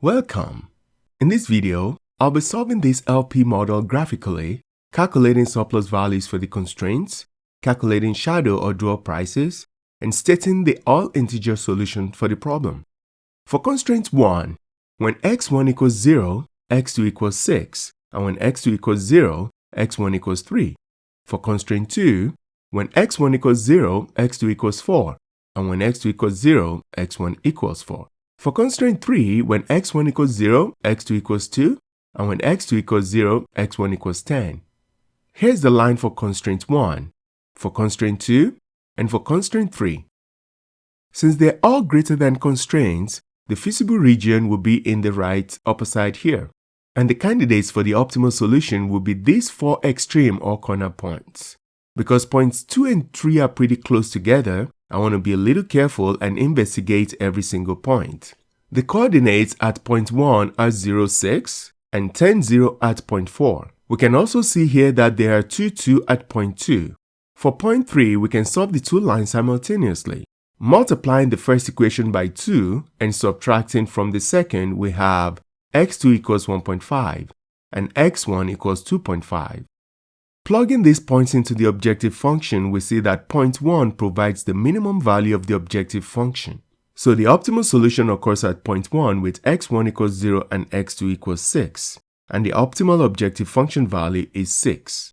Welcome! In this video, I'll be solving this LP model graphically, calculating surplus values for the constraints, calculating shadow or dual prices, and stating the all-integer solution for the problem. For constraint 1, when x1 equals 0, x2 equals 6, and when x2 equals 0, x1 equals 3. For constraint 2, when x1 equals 0, x2 equals 4, and when x2 equals 0, x1 equals 4. For constraint 3, when x1 equals 0, x2 equals 2, and when x2 equals 0, x1 equals 10. Here's the line for constraint 1, for constraint 2, and for constraint 3. Since they're all greater than constraints, the feasible region will be in the right upper side here, and the candidates for the optimal solution will be these 4 extreme or corner points. Because points 2 and 3 are pretty close together, I want to be a little careful and investigate every single point. The coordinates at point 1 are 0, 6 and 10, 0 at point 4. We can also see here that there are 2, 2 at point 2. For point 3, we can solve the two lines simultaneously. Multiplying the first equation by 2 and subtracting from the second, we have x2 equals 1.5 and x1 equals 2.5. Plugging these points into the objective function, we see that point 1 provides the minimum value of the objective function. So the optimal solution occurs at point 1 with x1 equals 0 and x2 equals 6, and the optimal objective function value is 6.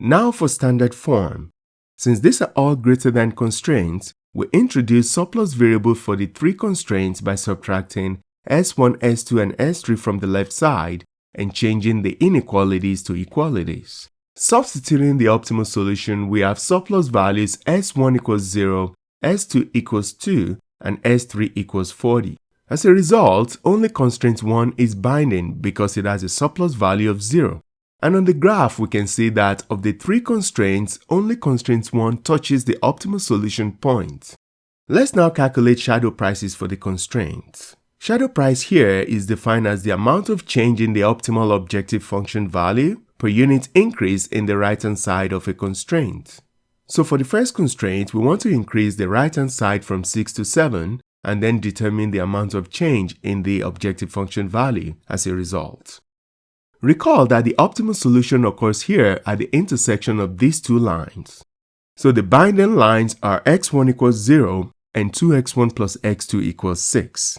Now for standard form. Since these are all greater than constraints, we introduce surplus variable for the 3 constraints by subtracting s1, s2, and s3 from the left side and changing the inequalities to equalities. Substituting the optimal solution, we have surplus values s1 equals 0, s2 equals 2, and s3 equals 40. As a result, only constraint 1 is binding because it has a surplus value of 0. And on the graph, we can see that of the 3 constraints, only constraint 1 touches the optimal solution point. Let's now calculate shadow prices for the constraints. Shadow price here is defined as the amount of change in the optimal objective function value per unit increase in the right-hand side of a constraint. So for the first constraint, we want to increase the right-hand side from 6 to 7 and then determine the amount of change in the objective function value as a result. Recall that the optimal solution occurs here at the intersection of these two lines. So the binding lines are x1 equals 0 and 2x1 plus x2 equals 6.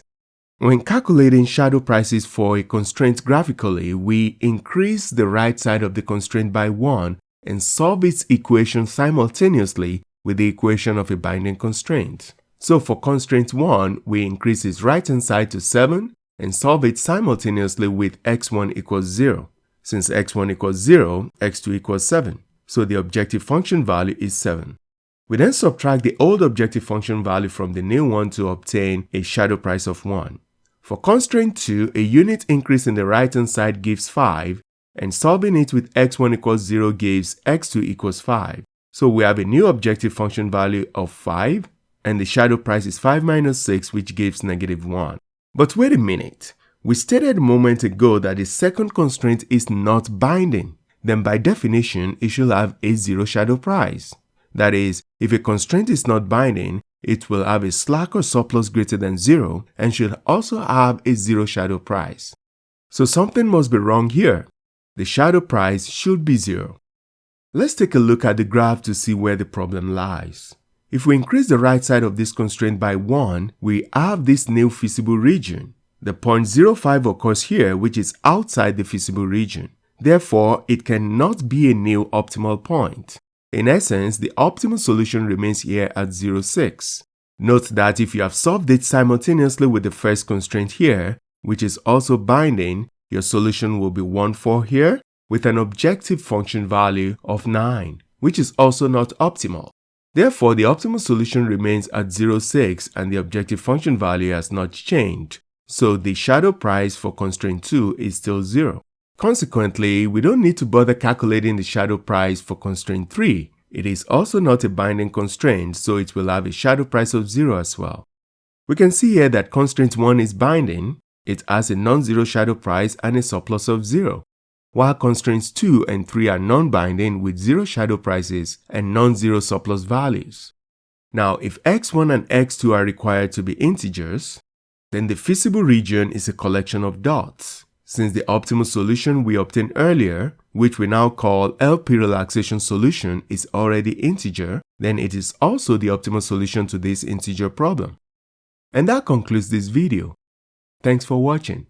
When calculating shadow prices for a constraint graphically, we increase the right side of the constraint by 1 and solve its equation simultaneously with the equation of a binding constraint. So for constraint 1, we increase its right-hand side to 7 and solve it simultaneously with x1 equals 0. Since x1 equals 0, x2 equals 7. So the objective function value is 7. We then subtract the old objective function value from the new one to obtain a shadow price of 1. For constraint 2, a unit increase in the right-hand side gives 5, and solving it with x1 equals 0 gives x2 equals 5. So we have a new objective function value of 5, and the shadow price is 5 minus 6, which gives negative 1. But wait a minute. We stated a moment ago that the second constraint is not binding. Then by definition, it should have a 0 shadow price. That is, if a constraint is not binding, it will have a slack or surplus greater than 0 and should also have a 0 shadow price. So something must be wrong here. The shadow price should be 0. Let's take a look at the graph to see where the problem lies. If we increase the right side of this constraint by 1, we have this new feasible region. The point 0.5 occurs here, which is outside the feasible region. Therefore, it cannot be a new optimal point. In essence, the optimal solution remains here at 0.6. Note that if you have solved it simultaneously with the first constraint here, which is also binding, your solution will be 1.4 here with an objective function value of 9, which is also not optimal. Therefore, the optimal solution remains at 0.6 and the objective function value has not changed. So the shadow price for constraint 2 is still 0. Consequently, we don't need to bother calculating the shadow price for constraint 3. It is also not a binding constraint, so it will have a shadow price of 0 as well. We can see here that constraint 1 is binding. It has a non-zero shadow price and a surplus of 0, while constraints 2 and 3 are non-binding with 0 shadow prices and non-zero surplus values. Now, if x1 and x2 are required to be integers, then the feasible region is a collection of dots. Since the optimal solution we obtained earlier, which we now call LP relaxation solution, is already integer, then it is also the optimal solution to this integer problem. And that concludes this video. Thanks for watching.